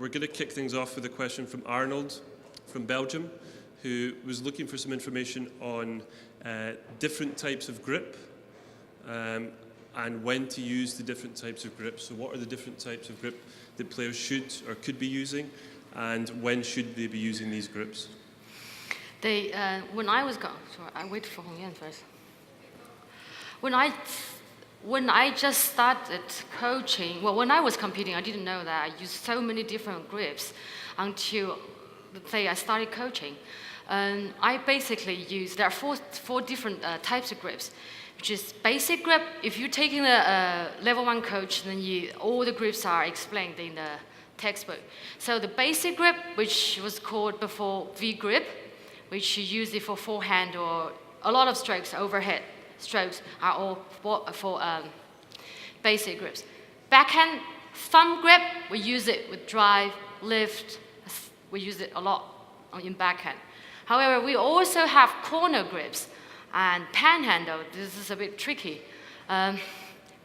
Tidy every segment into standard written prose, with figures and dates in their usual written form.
we're going to kick things off with a question from Arnold from Belgium, who was looking for some information on different types of grip and when to use the different types of grip. So what are the different types of grip that players should or could be using, and when should they be using these grips? When I was sorry, I wait for Hongyan first. When I just started coaching, well, when I was competing, I didn't know that I used so many different grips until the day I started coaching. And I basically use, there are four different types of grips, which is basic grip. If you're taking the level 1 coach, then all the grips are explained in the textbook. So the basic grip, which was called before V grip, which you use it for forehand or a lot of strokes, overhead strokes are all for basic grips. Backhand thumb grip, we use it with drive, lift. We use it a lot in backhand. However, we also have corner grips and panhandle. This is a bit tricky.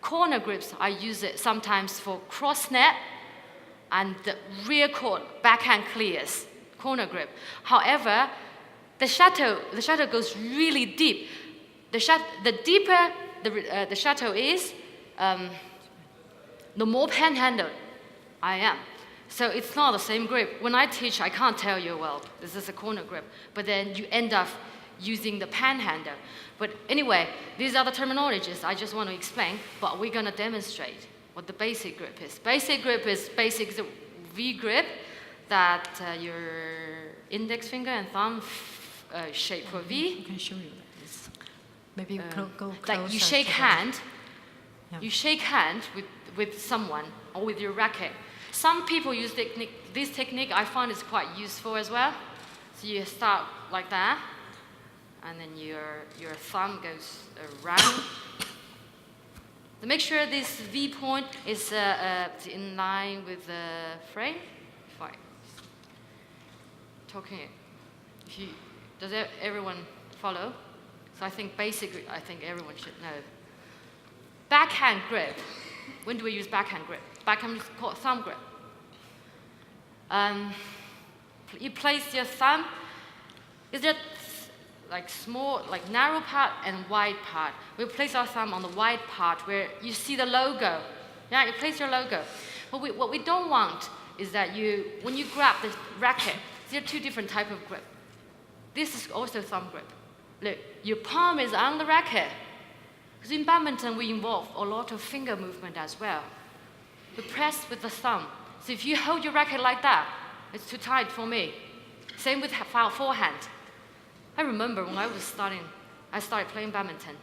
Corner grips, I use it sometimes for cross net and the rear court backhand clears, corner grip. However, the shuttle goes really deep. The deeper the shuttle is, the more panhandle I am. So it's not the same grip. When I teach, I can't tell you, well, this is a corner grip, but then you end up using the panhandle. But anyway, these are the terminologies I just want to explain, but we're going to demonstrate what the basic grip is. Basic grip is the V grip that your index finger and thumb shape for V. I can show you like this. Maybe go closer. Like you shake hand. Yeah. You shake hand with someone or with your racket. Some people use this technique. I find it's quite useful as well. So you start like that, and then your thumb goes around. To make sure this V point is in line with the frame. Fine. Does everyone follow? So I think basically, everyone should know. Backhand grip. When do we use backhand grip? Backhand is called thumb grip. You place your thumb. Is there like small, like narrow part and wide part? We place our thumb on the wide part where you see the logo. Yeah, you place your logo. What we don't want is that when you grab the racket, there are two different types of grip. This is also thumb grip. Look, your palm is on the racket. Because in badminton, we involve a lot of finger movement as well. We press with the thumb. So if you hold your racket like that, it's too tight for me. Same with forehand. I remember when I started playing badminton.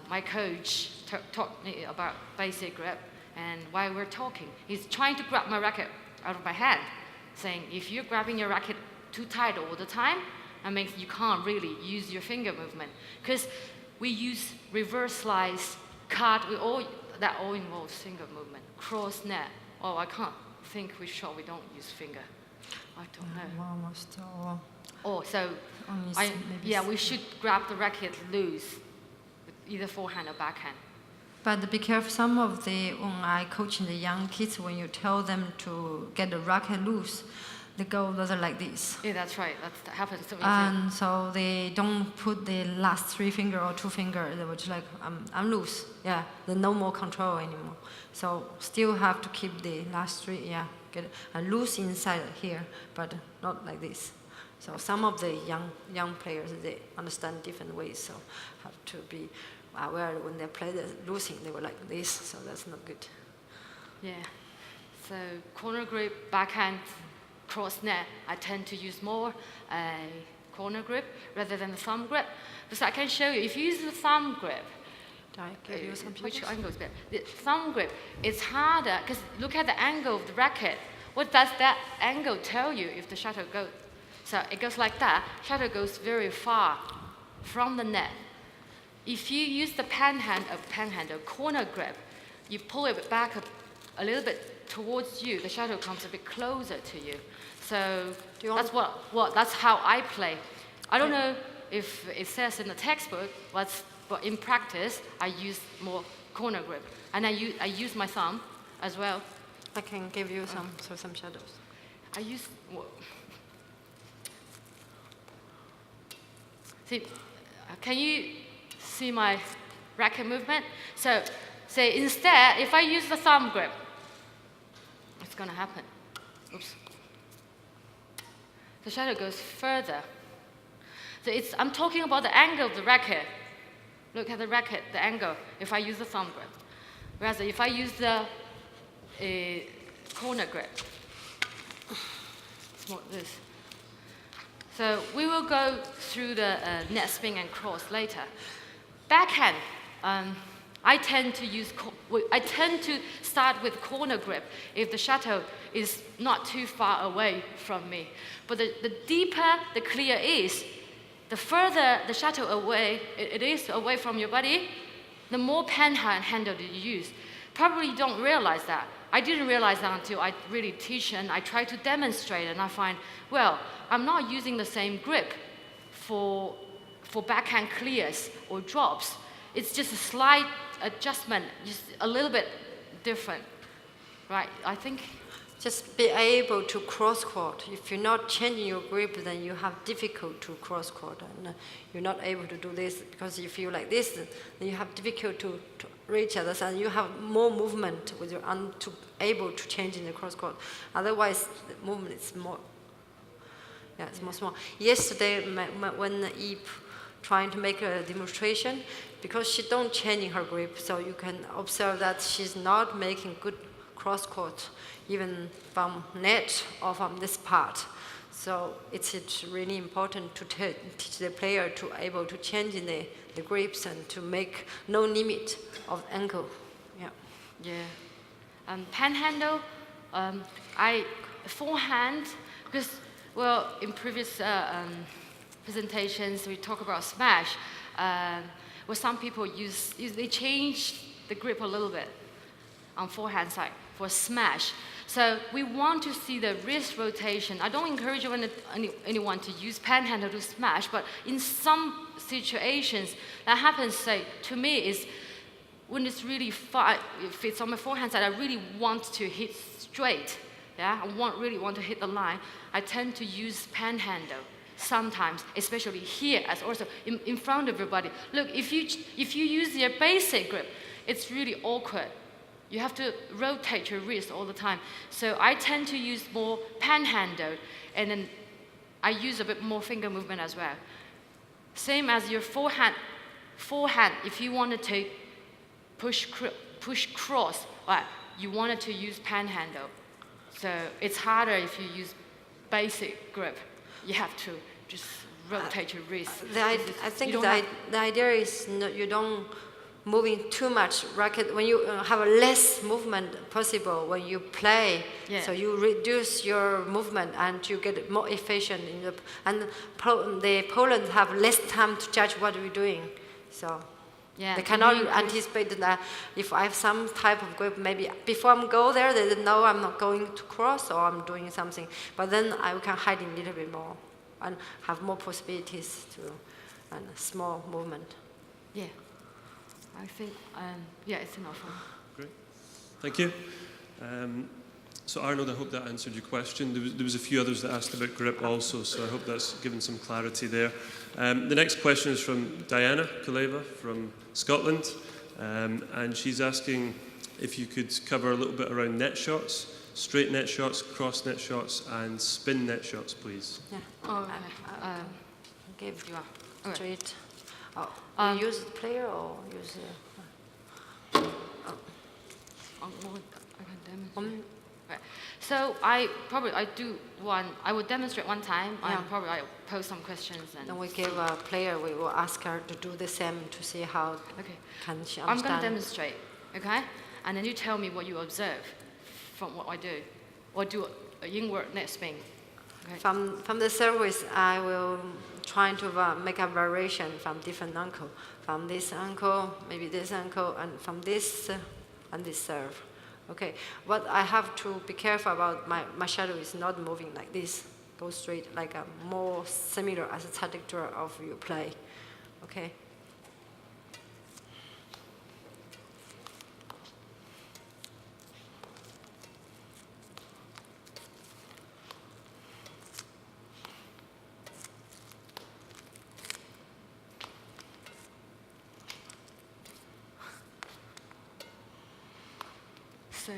My coach taught me about basic grip, and while we're talking, he's trying to grab my racket out of my hand, saying, if you're grabbing your racket too tight all the time, that means you can't really use your finger movement. Because we use reverse slice, cut, that all involves finger movement. Cross net, I can't think which shot we don't use finger. I don't know. Almost all. We should grab the racket loose, with either forehand or backhand. But be careful, when I coaching the young kids, when you tell them to get the racket loose, they go like this. Yeah, that's right. That happens to me and too. So they don't put the last 3 finger or 2 finger. They were just like, I'm loose. Yeah, there's no more control anymore. So still have to keep the last 3. Yeah, get loose inside here, but not like this. So some of the young players, they understand different ways. So have to be aware when they play the losing, they were like this. So that's not good. Yeah. So corner grip, backhand, cross net, I tend to use more corner grip rather than the thumb grip. Because I can show you, if you use the thumb grip, which angle is better? The thumb grip, it's harder, because look at the angle of the racket. What does that angle tell you if the shuttle goes? So it goes like that, shuttle goes very far from the net. If you use the panhandle, corner grip, you pull it back a little bit towards you, the shuttle comes a bit closer to you. So that's how I play. I don't know if it says in the textbook, but in practice, I use more corner grip. And I use my thumb as well. I can give you some shadows. I use. See, can you see my racket movement? So, say instead, if I use the thumb grip, it's going to happen. Oops. The shadow goes further. So I'm talking about the angle of the racket. Look at the racket, the angle, if I use the thumb grip. Whereas if I use the corner grip, it's more this. So we will go through the net spin and cross later. Backhand, I tend to start with corner grip if the shuttle is not too far away from me. But the deeper the clear is, the further the shuttle away it is away from your body, the more handle you use. Probably you don't realize that. I didn't realize that until I really teach and I try to demonstrate, and I find, well, I'm not using the same grip for backhand clears or drops. It's just a slight adjustment, just a little bit different, right? I think. Just be able to cross court. If you're not changing your grip, then you have difficult to cross court, and you're not able to do this because if you like this, then you have difficult to reach others, and you have more movement with your arm to able to change in the cross court. Otherwise, the movement is more. Yeah, it's more small. Yesterday, when Eve trying to make a demonstration, because she don't change her grip, so you can observe that she's not making good cross court, even from net or from this part. So it's really important to teach the player to able to change in the grips and to make no limit of ankle. Yeah. Yeah. Panhandle, forehand, because, well, in previous presentations we talk about smash, where some people they change the grip a little bit on forehand side for smash. So we want to see the wrist rotation. I don't encourage anyone to use panhandle to smash, but in some situations that happens, say, to me is when it's really far, if it's on my forehand side, I really want to hit straight. Yeah, I really want to hit the line. I tend to use panhandle sometimes, especially here, as also in front of your body. Look, if you use your basic grip, it's really awkward. You have to rotate your wrist all the time. So I tend to use more panhandle, and then I use a bit more finger movement as well. Same as your forehand, if you wanted to push cross, you wanted to use panhandle. So it's harder if you use basic grip. You have to just rotate your wrist. I think the idea is you don't moving too much racket when you have a less movement possible when you play. Yeah. So you reduce your movement and you get more efficient in the Poland have less time to judge what we're doing. So yeah, they cannot anticipate that if I have some type of grip, maybe before I go there, they know I'm not going to cross or I'm doing something. But then I can hide in a little bit more and have more possibilities to and small movement. Yeah. I think, it's enough. Great. Thank you. So Arnold, I hope that answered your question. There was a few others that asked about grip also, so I hope that's given some clarity there. The next question is from Diana Kuleva from Scotland, and she's asking if you could cover a little bit around net shots, straight net shots, cross net shots, and spin net shots, please. Yeah. Give you okay. Straight. You use the player or use I can demonstrate. Right. So I would demonstrate one time, yeah. and probably I'll pose some questions. And then we give a player, we will ask her to do the same to see how can she understand. I'm going to demonstrate, okay? And then you tell me what you observe from what I do, or do an inward net spin. Okay? From the service, I will try to make a variation from different ankle. From this ankle, maybe this ankle, and from this and this serve. Okay, what I have to be careful about, my shadow is not moving like this, go straight, like a more similar as a trajectory of your play. Okay. So,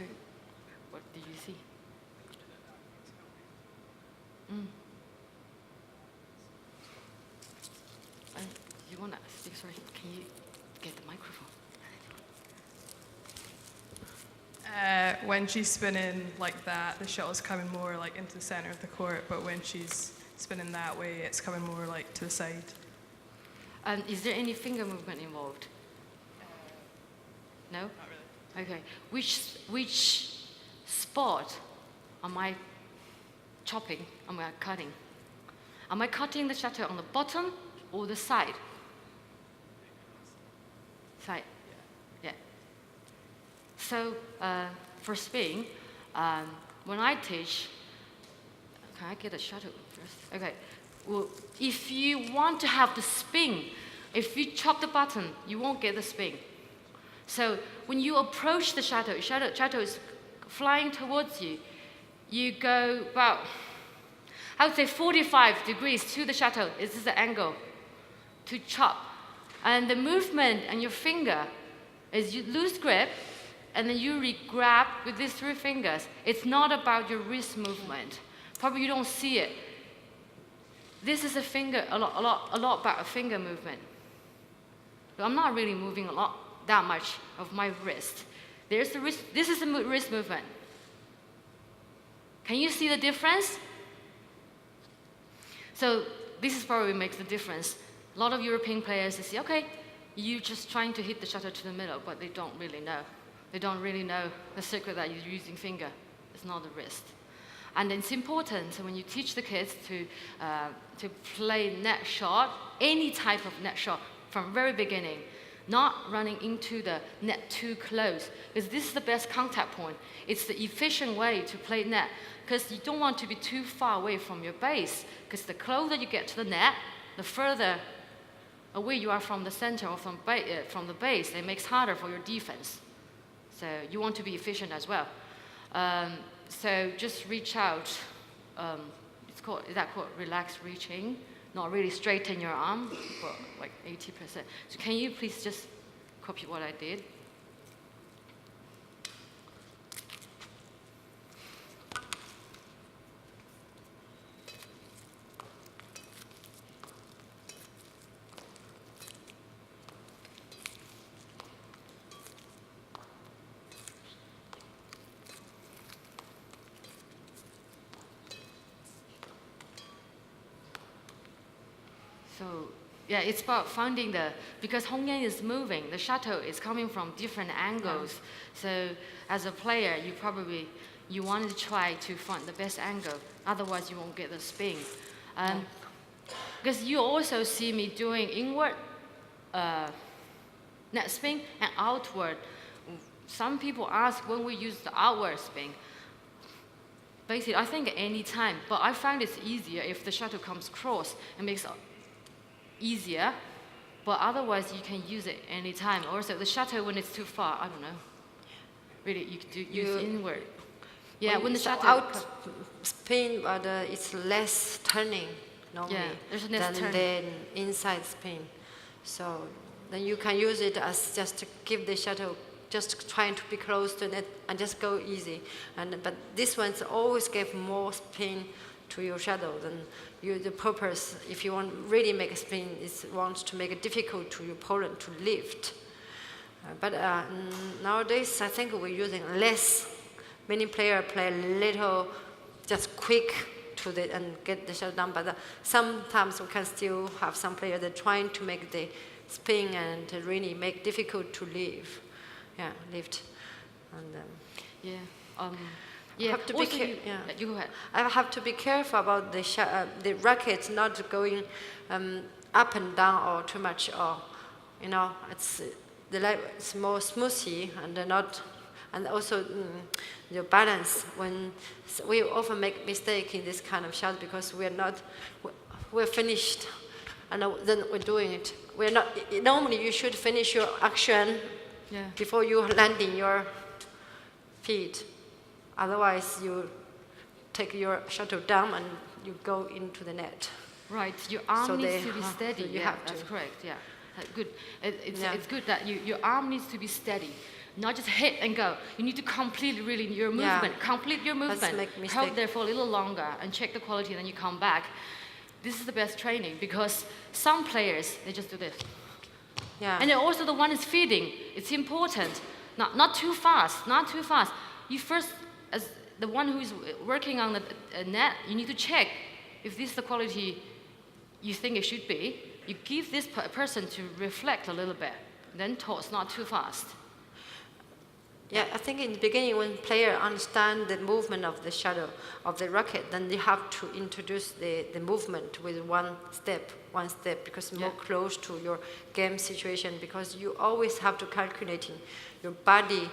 what did you see? You want to speak? Sorry, can you get the microphone? When she's spinning like that, the shuttle's coming more like into the center of the court, but when she's spinning that way, it's coming more like to the side. And is there any finger movement involved? No? Not really. Okay. Which spot am I chopping? Am I cutting? Am I cutting the shuttle on the bottom or the side? Side. Yeah. So for spin, when I teach, can I get a shuttle first? Okay. Well, if you want to have the spin, if you chop the button, you won't get the spin. So when you approach the shuttle is flying towards you, you go about, I would say 45 degrees to the shuttle. This is the angle to chop. And the movement on your finger is you lose grip, and then you re-grab with these 3 fingers. It's not about your wrist movement. Probably you don't see it. This is a lot about a finger movement. But I'm not really moving that much of my wrist. There's the wrist. This is the wrist movement. Can you see the difference? So this is probably makes the difference. A lot of European players, they say, okay, you're just trying to hit the shuttle to the middle, but they don't really know. They don't really know the secret that you're using finger. It's not the wrist. And it's important when you teach the kids to play net shot, any type of net shot from very beginning, not running into the net too close, because this is the best contact point. It's the efficient way to play net, because you don't want to be too far away from your base, because the closer you get to the net, the further away you are from the center or from the base. It makes harder for your defense. So you want to be efficient as well. So just reach out. Is that called relaxed reaching? Not really straighten your arm, but like 80%. So can you please just copy what I did? So yeah, it's about finding because Hongyan is moving, the shuttle is coming from different angles. So as a player, you want to try to find the best angle, otherwise you won't get the spin. Because you also see me doing inward net spin and outward. Some people ask when we use the outward spin. Basically, I think any time, but I find it's easier if the shuttle comes cross. It makes easier, but otherwise you can use it anytime. Also, the shuttle when it's too far, I don't know. Really, you could use inward. Yeah, when the shuttle out spin, but it's less turning normally than the inside spin. So then you can use it as just to give the shuttle, just trying to be close to it and just go easy. But this one's always give more spin to your shuttle than the purpose. If you want really make a spin, is want to make it difficult to your opponent to lift. But nowadays, I think we're using less. Many players play a little, just quick and get the shuttle down. But sometimes we can still have some players that are trying to make the spin and to really make difficult to lift. And have to be you go ahead. I have to be careful about the racket not going up and down or too much, or it's more smoothie and also your balance. When we often make mistake in this kind of shot because we're finished, and then we're doing it. We're not normally. You should finish your action before you land in your feet. Otherwise, you take your shuttle down and you go into the net. Right, your arm needs to be steady. That's correct. Yeah, good. It's good that your arm needs to be steady. Not just hit and go. You need to complete really your movement. Complete your movement. make mistake. Hold there for a little longer and check the quality, and then you come back. This is the best training because some players, they just do this. Yeah. And then also the one is feeding. It's important. Not too fast, not too fast. You first, as the one who is working on the net, you need to check if this is the quality you think it should be. You give this person to reflect a little bit. Then toss, not too fast. Yeah, I think in the beginning when player understand the movement of the shadow of the racket, then they have to introduce the movement with one step, because more close to your game situation, because you always have to calculating your body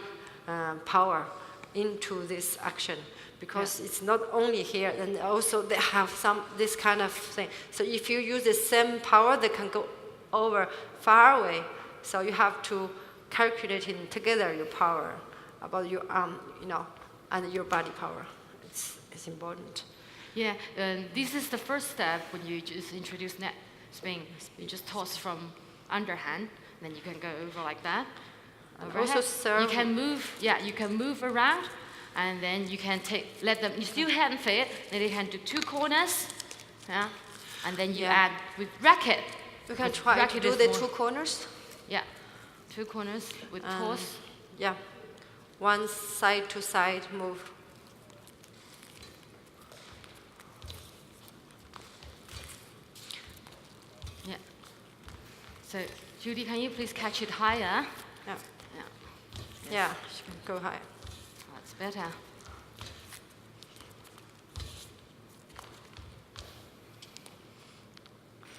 power into this action, because it's not only here, and also they have this kind of thing. So if you use the same power, they can go over far away. So you have to calculating together your power about your arm, and your body power. It's important. Yeah, this is the first step when you just introduce net spin. You just toss from underhand, then you can go over like that. And also serve. You can move. Yeah, you can move around, and then you can let them. You still hand fit. Then you can do 2 corners. Yeah, and then you add with racket. You can try to do the 2 corners. Yeah, 2 corners with toss. Yeah, one side to side move. Yeah. So, Judy, can you please catch it higher? Yeah. Yeah. Yeah, she can go higher. That's better.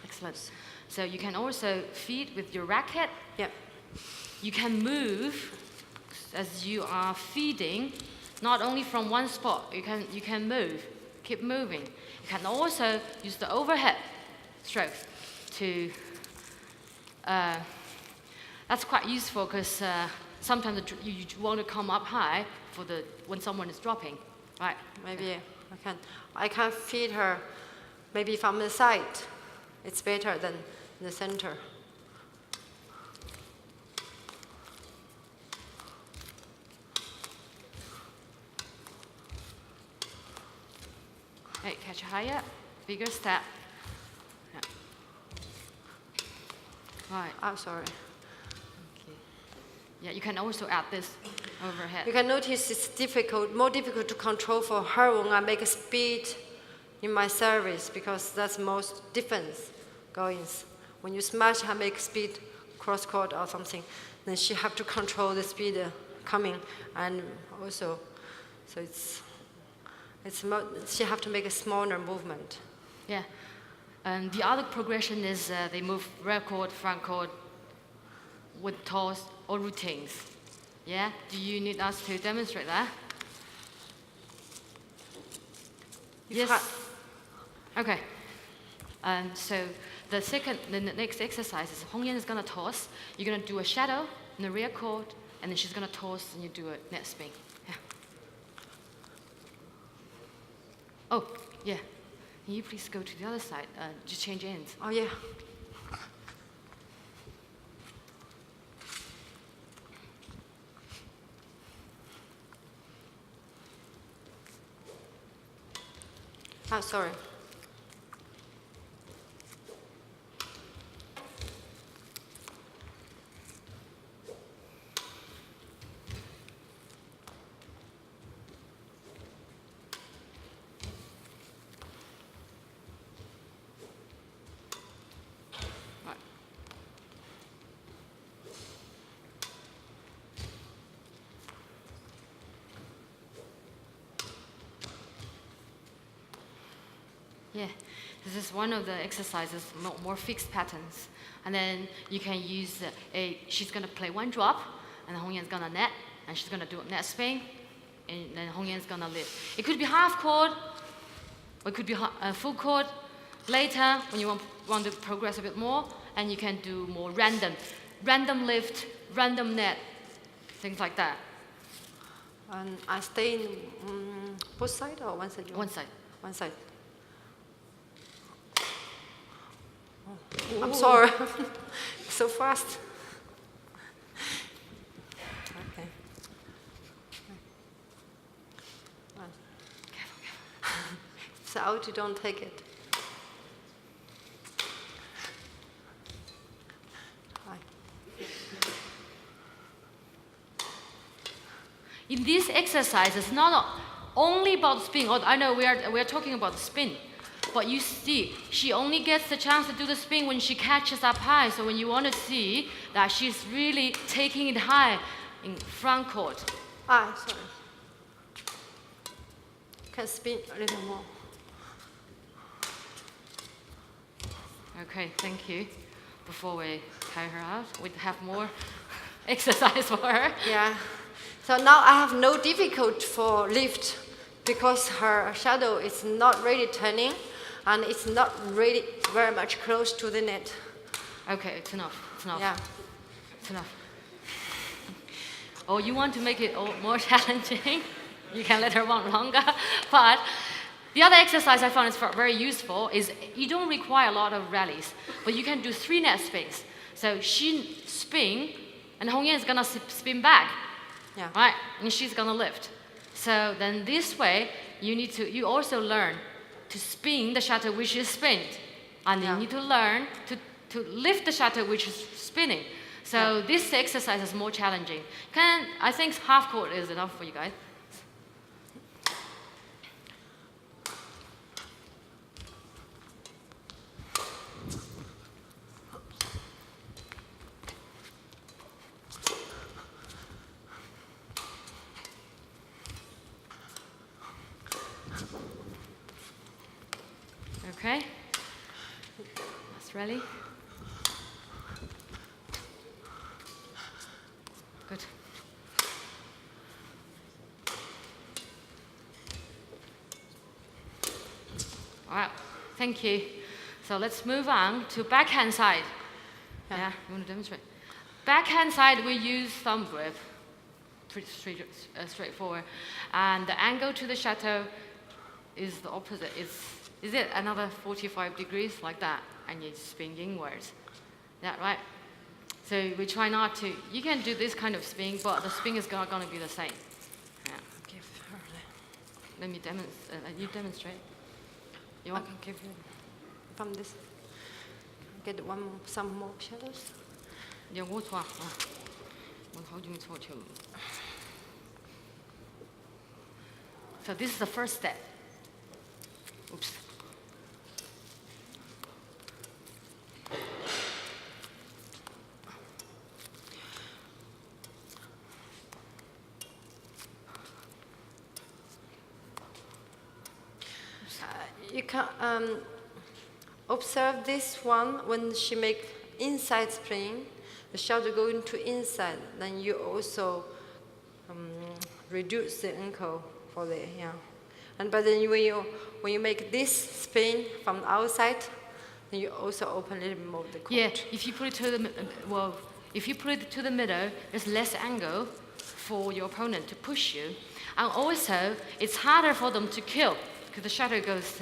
Excellent. So you can also feed with your racket. Yeah. You can move as you are feeding, not only from one spot. You can move, keep moving. You can also use the overhead stroke to. That's quite useful because sometimes you want to come up high when someone is dropping, right? Maybe I can feed her, maybe from the side. It's better than the center. Hey, catch higher, bigger step. Yeah. Right. I'm sorry. Okay. Yeah, you can also add this overhead. You can notice it's more difficult to control for her when I make a speed in my service, because that's most defense goings. When you smash, I make speed cross court or something, then she have to control the speed coming, and also, so she have to make a smaller movement. Yeah. And the other progression is they move rear court, front court with toss or routines. Yeah? Do you need us to demonstrate that? Yes. Okay. So the next exercise is Hongyan is going to toss. You're going to do a shadow in the rear court, and then she's going to toss, and you do a net spin. Yeah. Oh, yeah. Can you please go to the other side? Just change ends. Oh, yeah. Oh, sorry. Right. Yeah, this is one of the exercises, more fixed patterns. And then you can use she's going to play one drop, and Hongyan's going to net, and she's going to do a net spin, and then Hongyan's going to lift. It could be half chord, or it could be full chord. Later, when you want to progress a bit more, and you can do more random lift, random net, things like that. And I stay in both sides or one side? One side. One side. I'm sorry. So fast. Okay. It's out, you don't take it. In this exercise, it's not only about spin. I know we are talking about the spin, but you see, she only gets the chance to do the spin when she catches up high. So when you want to see that she's really taking it high in front court. Sorry. Can spin a little more. Okay, thank you. Before we tie her out, we have more exercise for her. Yeah. So now I have no difficulty for lift because her shadow is not really turning and it's not really very much close to the net. Okay, it's enough. It's enough. Yeah. It's enough. Or you want to make it more challenging, you can let her run longer. But the other exercise I found is very useful is you don't require a lot of rallies, but you can do 3 net spins. So she spin, and Hongyan is gonna spin back, right? And she's gonna lift. So then this way, you also learn to spin the shuttle which is spinned, and you need to learn to lift the shuttle which is spinning. So this exercise is more challenging. I think half court is enough for you guys. Okay, that's ready. Good. All right, thank you. So let's move on to backhand side. Yeah, you want to demonstrate? Backhand side, we use thumb grip, pretty straightforward. And the angle to the shuttle is the opposite. Is it another 45 degrees like that? And you spin inwards. Is that right? So we try not to, you can do this kind of spin, but the spin is not going to be the same. Yeah. Give her Let me demonstrate. You demonstrate. You want? I can give you from this. Get some more shadows. So this is the first step. Oops. You can observe this one when she make inside spring, the shadow go into inside. Then you also reduce the ankle for the but then when you make this spin from the outside, then you also open a little bit more of the court. Yeah, if you put it to the middle, there's less angle for your opponent to push you, and also it's harder for them to kill because the shadow goes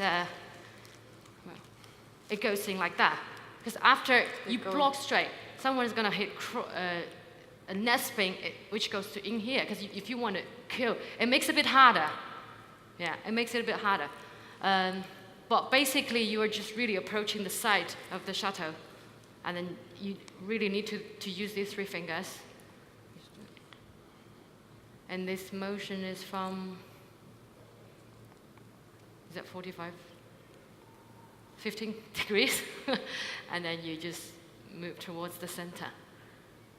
it goes in like that. Because after you block straight, someone is gonna hit a net spin which goes to in here. Because if you want to kill, it makes it a bit harder. Yeah, it makes it a bit harder. But basically, you are just really approaching the side of the shuttle, and then you really need to use these 3 fingers. And this motion is from, is that 45? 15 degrees. And then you just move towards the center,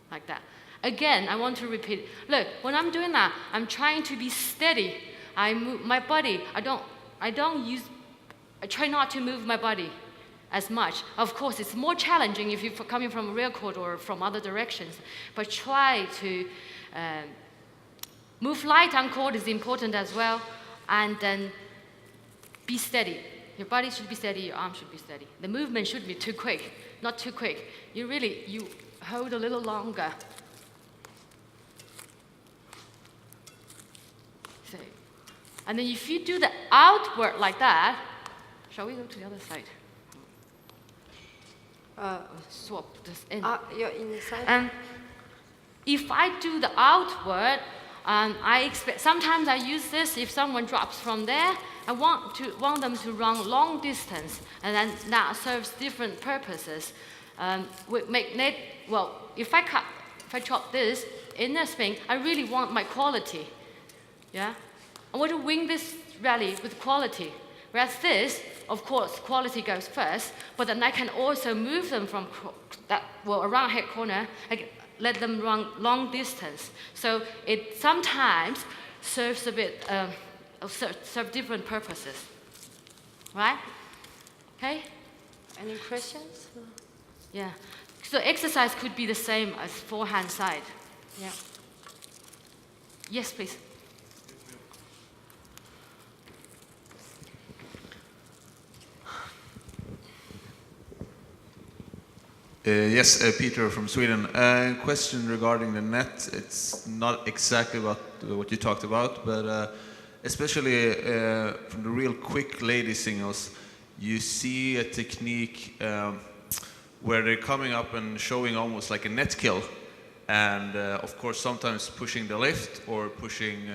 like that. Again, I want to repeat, look, when I'm doing that, I'm trying to be steady. I move my body, I try not to move my body as much. Of course, it's more challenging if you're coming from a rear court or from other directions, but try to move light on court is important as well, and then be steady. Your body should be steady, your arm should be steady. The movement should be too quick, not too quick. You hold a little longer. So, and then if you do the outward like that, shall we go to the other side? Swap this in. You're inside. And if I do the outward, I expect, sometimes I use this if someone drops from there, I want them to run long distance, and then that serves different purposes. We make net. Well, if I chop this in a spin, I really want my quality. Yeah, I want to win this rally with quality. Whereas this, of course, quality goes first, but then I can also move them from around head corner. I can let them run long distance. So it sometimes serves a bit, serve different purposes, right? Okay. Any questions? Yeah. So exercise could be the same as forehand side. Yeah. Yes, please. Yes, Peter from Sweden. Question regarding the net. It's not exactly what you talked about, but especially from the real quick lady singles, you see a technique where they're coming up and showing almost like a net kill, and of course sometimes pushing the lift or pushing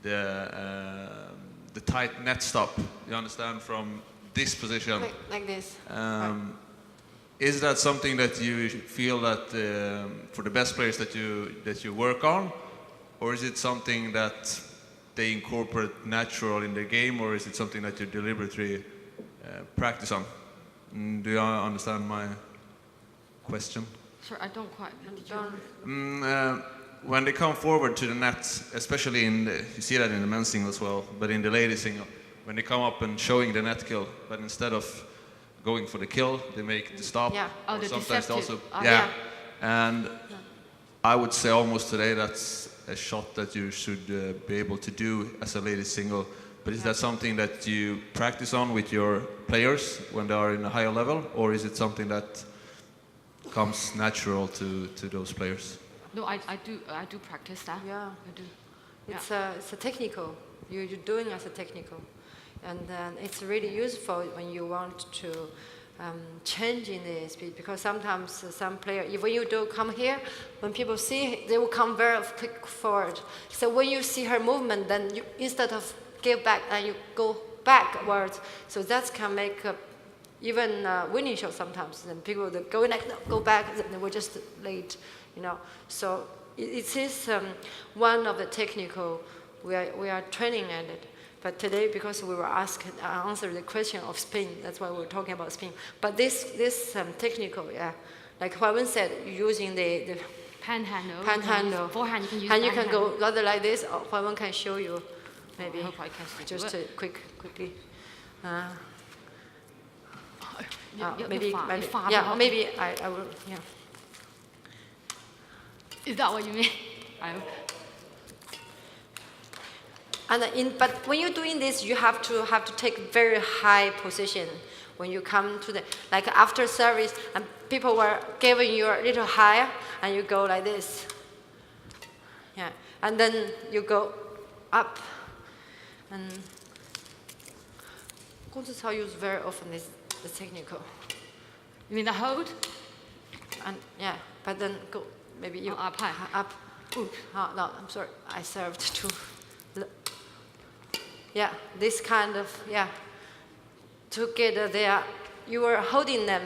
the tight net stop. You understand, from this position. Like this. Is that something that you feel that for the best players that you work on, or is it something that they incorporate natural in their game, or is it something that you deliberately practice on? Do you understand my question? Sorry, I don't quite. When they come forward to the net, especially you see that in the men's single as well, but in the ladies single, when they come up and showing the net kill, but instead of going for the kill, they make the stop. Yeah. Oh, the sometimes deceptive. also, yeah. And I would say almost today that's a shot that you should be able to do as a ladies single. But is that something that you practice on with your players when they are in a higher level, or is it something that comes natural to those players? No, I do practice that. Yeah. I do. It's a technical. You're doing as a technical, and then it's really useful when you want to change in the speed, because sometimes some player, when you do come here, when people see, they will come very quick forward. So when you see her movement, then you, instead of give back, and you go backwards. So that can make even winning shot sometimes. Then people that go like, no, go back, then they were just late, you know. So it is one of the technical. We are training at it. But today, because we were answered the question of spin, that's why we're talking about spin. But this technical, yeah, like Huaiwen said, using the panhandle. Forehand, you can use and you can panhandle. go rather like this, or Huaiwen can show you, maybe. I hope I can still Just do it. quickly. Maybe Yeah, maybe I will. Yeah. Is that what you mean? I hope. And but when you're doing this, you have to take very high position when you come to the, like after service, and people were giving you a little higher, and you go like this. Yeah, and then you go up. And Gong Cao use very often is the technical. You mean the hold? And yeah, but then go maybe you up high. Up. Ooh, oh, no, I'm sorry, I served too. Yeah, this kind of, yeah, together there, you are holding them.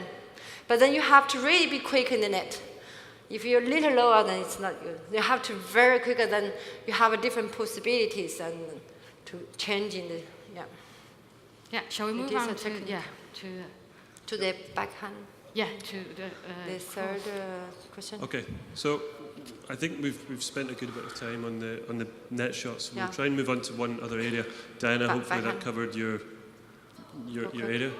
But then you have to really be quick in the net. If you're a little lower, then it's not good. You have to very quick, and then you have a different possibilities and to change in the, yeah. Yeah, shall we move is on a to, technique. yeah, To the backhand. yeah, to The third question. Okay, so I think we've spent a good bit of time on the net shots. We'll Yeah. try and move on to one other area. Diana, hopefully that backhand. covered your area.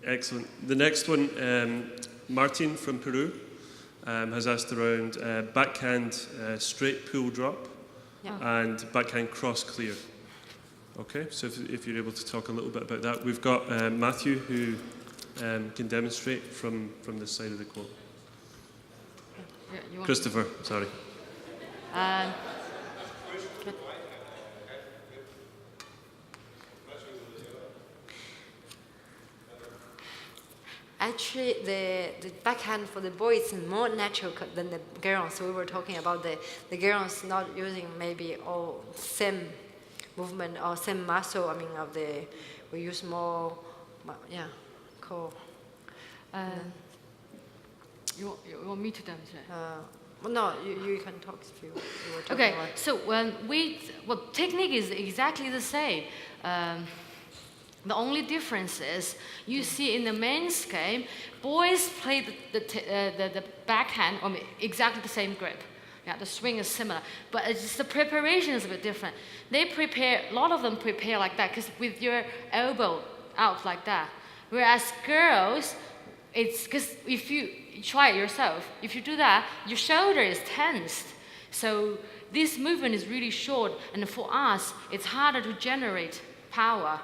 Excellent. The next one, Martin from Peru has asked around backhand straight pull drop and backhand cross clear. Okay, so if you're able to talk a little bit about that. We've got Matthew who can demonstrate from this side of the court. Yeah, you want Christopher, sorry. Actually, the backhand for the boys is more natural than the girls. We were talking about the girls not using maybe all same movement or same muscle. I mean, we use more, core. You want me to demonstrate? Well, no, you can talk if you were talking Okay, about. so technique is exactly the same. The only difference is you see in the men's game, boys play the backhand exactly the same grip. Yeah, the swing is similar, but it's just the preparation is a bit different. A lot of them prepare like that, because with your elbow out like that. Whereas girls, it's because if you try it yourself, if you do that, your shoulder is tensed. So this movement is really short, and for us, it's harder to generate power.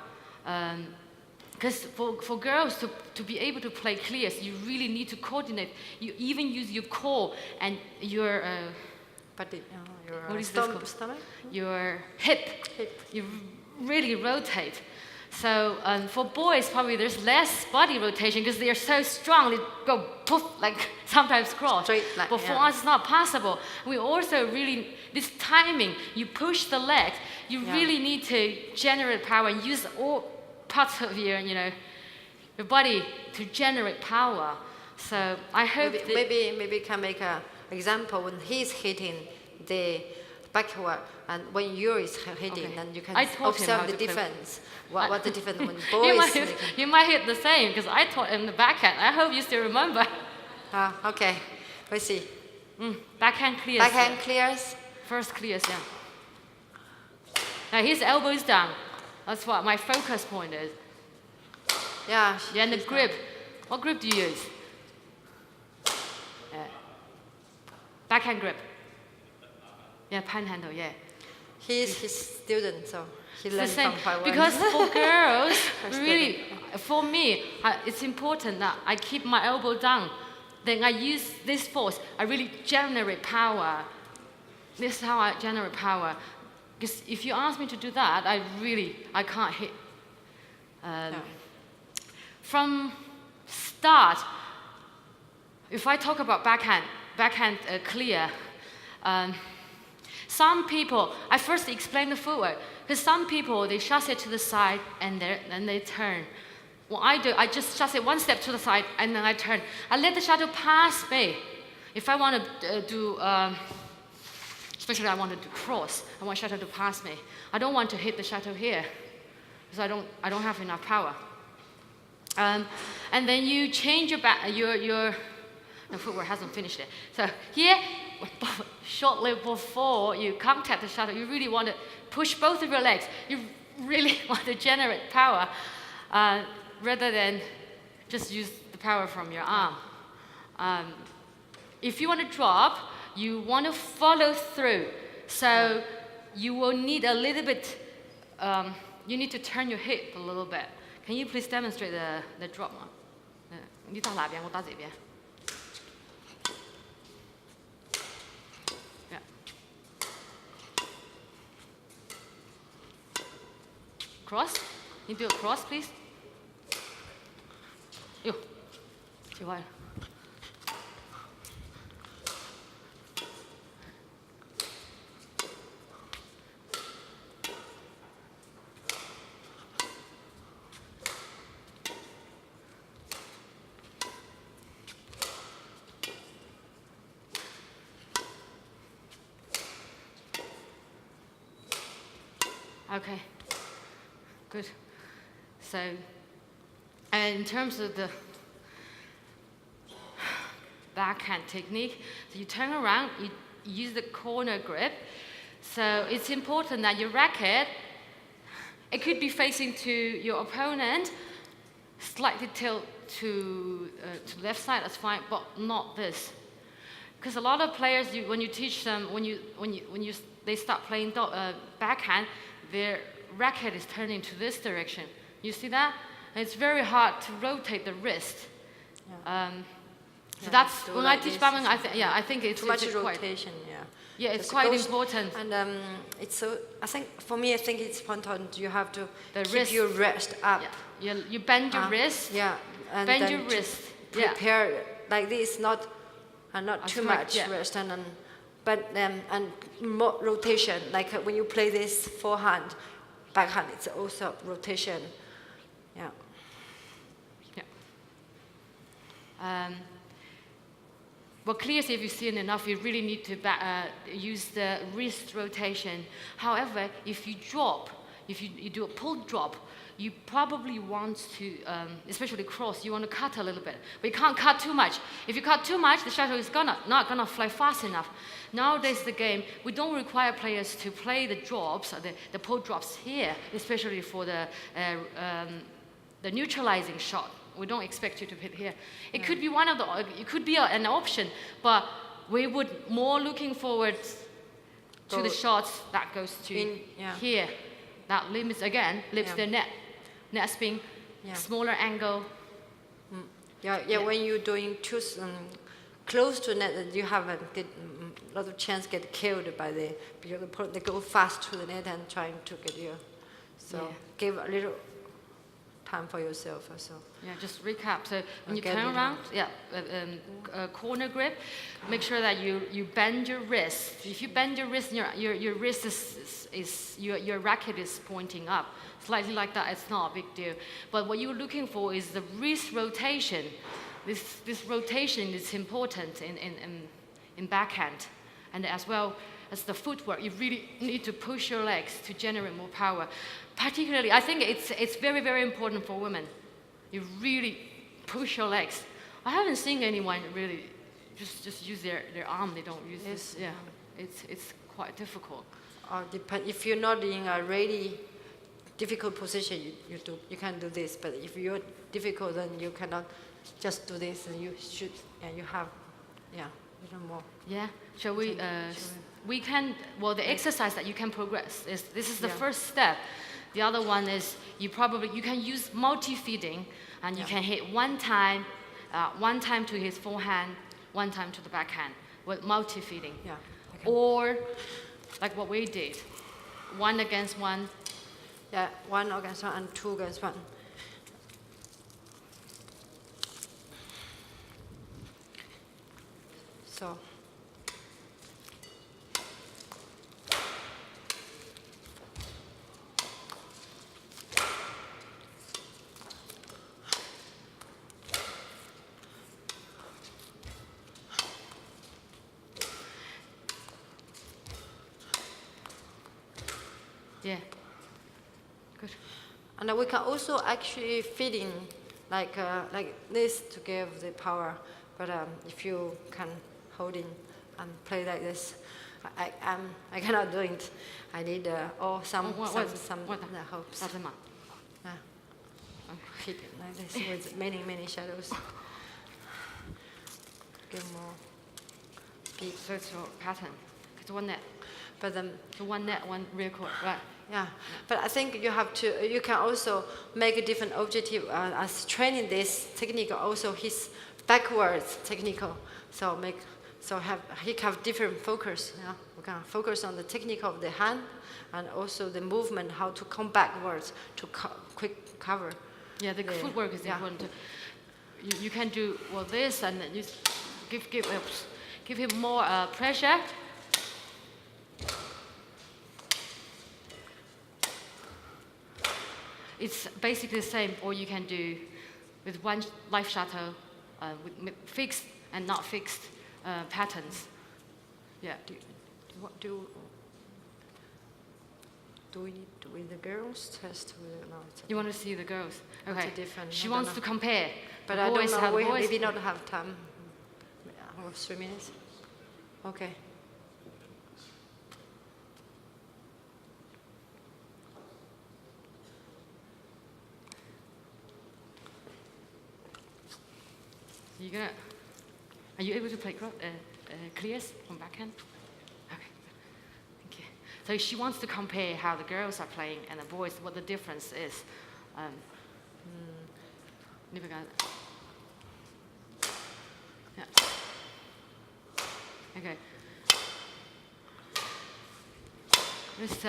Because for girls to be able to play clears, you really need to coordinate. You even use your core and your Your stomach? Your hip. You really rotate. So for boys, probably there's less body rotation because they are so strong. They go poof, like sometimes cross. Straight, like, but for us, it's not possible. We also really, this timing, you push the legs, you really need to generate power and use all parts of your body to generate power. So I hope maybe can make an example when he's hitting the backward and when you is hitting, then you can observe the difference. What the difference when boys? You might hit the same because I taught him the backhand. I hope you still remember. Okay, let's see. Backhand clears. Backhand clears. First clears, yeah. Now his elbow is down. That's what my focus point is. Yeah. And the grip. What grip do you use? Backhand grip. Yeah, panhandle, yeah. He's his student, so he It's the learned same. from Huaiwen. Because for girls, First really, for me, it's important that I keep my elbow down. Then I use this force. I really generate power. This is how I generate power. Because if you ask me to do that, I can't hit. From start, if I talk about backhand clear, some people, I first explain the footwork, because some people, they chasse to the side and then they turn. What I do, I just chasse one step to the side and then I turn. I let the shuttle pass me. If I want to do, especially I want to do cross, I want shuttle to pass me. I don't want to hit the shuttle here, because I don't have enough power. And then you change the footwork hasn't finished it. So here, shortly before you contact the shuttle, you really want to push both of your legs. You really want to generate power rather than just use the power from your arm. If you want to drop, you want to follow through. So you will need a little bit, you need to turn your hip a little bit. Can you please demonstrate the drop one? 你打哪边？我打这边。Yeah. Cross? You do a cross, please. 哟，奇怪了。Okay, good. So, and in terms of the backhand technique, so you turn around, you use the corner grip. So it's important that your racket, it could be facing to your opponent, slightly tilt to left side, that's fine, but not this. Because a lot of players, when you teach them, they start playing backhand, their racket is turning to this direction. You see that? And it's very hard to rotate the wrist. Yeah. So that's when I teach badminton. I think it's too much it's rotation. Yeah, it's quite important. And it's so. I think for me, I think it's important. You have to keep wrist. your wrist up. Yeah, you bend your wrist. Yeah, and bend then your wrist. Prepare like this, not too much yeah. wrist, and more rotation. Like when you play this forehand, backhand, it's also rotation. Yeah. Well, clearly, if you've seen enough, you really need to use the wrist rotation. However, if you drop, if you do a pull drop, you probably want to, especially cross, you want to cut a little bit. But you can't cut too much. If you cut too much, the shuttle is not gonna fly fast enough. Nowadays, the game, we don't require players to play the drops, the pull drops here, especially for the neutralizing shot. We don't expect you to hit here. It could be it could be an option, but we would more looking forward to the shots that goes to here. That limits the net spin, smaller angle. When you're doing too close to net, you have a lot of chance get killed by because they go fast to the net and trying to get you. So give a little time for yourself also. Yeah, just recap. So when you turn around, corner grip, make sure that you bend your wrist. If you bend your wrist, your wrist is your racket is pointing up. Slightly like that, it's not a big deal. But what you're looking for is the wrist rotation. This rotation is important in backhand, and as well as the footwork. You really need to push your legs to generate more power. Particularly, I think it's very, very important for women. You really push your legs. I haven't seen anyone really just use their arm. They don't use this. Yeah, it's quite difficult. If you're not in a really difficult position, you can do this. But if you're difficult, then you cannot just do this. And you should, you have, a little more. Yeah. Shall we? We can. Well, the exercise that you can progress is this is the first step. The other one is you can use multi-feeding, and you can hit one time to his forehand, one time to the backhand with multi-feeding. Yeah. Okay. Or like what we did, 1 against 1. Yeah, 1 against 1 and 2 against 1. So. Yeah. Good. And we can also actually feed in like this to give the power. But if you can hold in and play like this, I cannot do it. I need some helps. Yeah. Hit it like this with many shadows. Give more beat. So it's your pattern. It's one net. But So one net, one rear court, right? Yeah, but I think you can also make a different objective as training this technique, also his backwards technical. He can have different focus. Yeah, we can focus on the technique of the hand and also the movement, how to come backwards to quick cover. Yeah, the footwork is important. You can do this and then you give him more pressure. It's basically the same, or you can do with one life shuttle, with fixed and not fixed patterns. Yeah. Do we need to with the girls test with not? You want to see the girls? Okay. She I wants don't to know. compare. But the I don't boys, know. how the We boys. maybe not have time. Or 3 minutes. Okay. Are you able to play clears from backhand? Okay, thank you. So she wants to compare how the girls are playing and the boys, what the difference is. Yeah. Okay. This,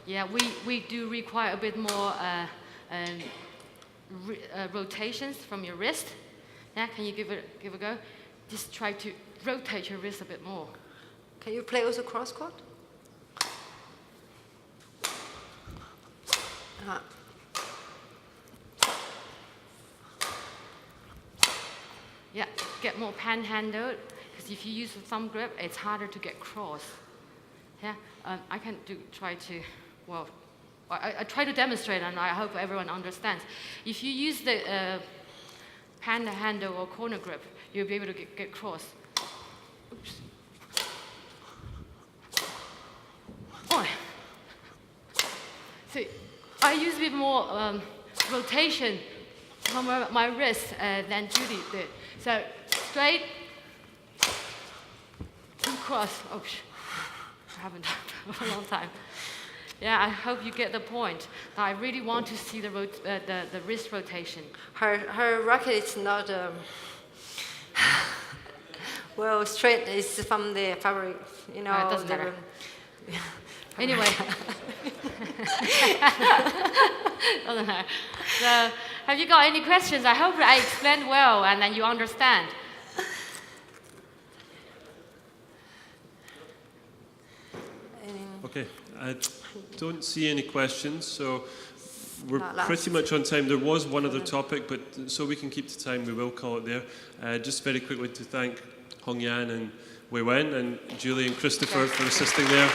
yeah, we do require a bit more rotations from your wrist. Yeah, can you give a go? Just try to rotate your wrist a bit more. Can you play also cross court? Yeah, get more panhandled, because if you use the thumb grip, it's harder to get cross. Yeah, I can try to, well, I try to demonstrate, and I hope everyone understands. If you use the panhandle or corner grip, you'll be able to get cross. Oops. Oh. So I use a bit more rotation from my wrist than Judy did. So straight, and cross. Oh, I haven't done it for a long time. Yeah, I hope you get the point. I really want to see the wrist rotation. Her racket is not well straight. It's from the fabric, you know. It doesn't matter. Anyway. Doesn't matter. So, have you got any questions? I hope I explained well and then you understand. Okay, I don't see any questions, so we're pretty much on time. There was one other topic, but so we can keep to time, we will call it there. Just very quickly to thank Hongyan and Huaiwen and Julie and Christopher for assisting there.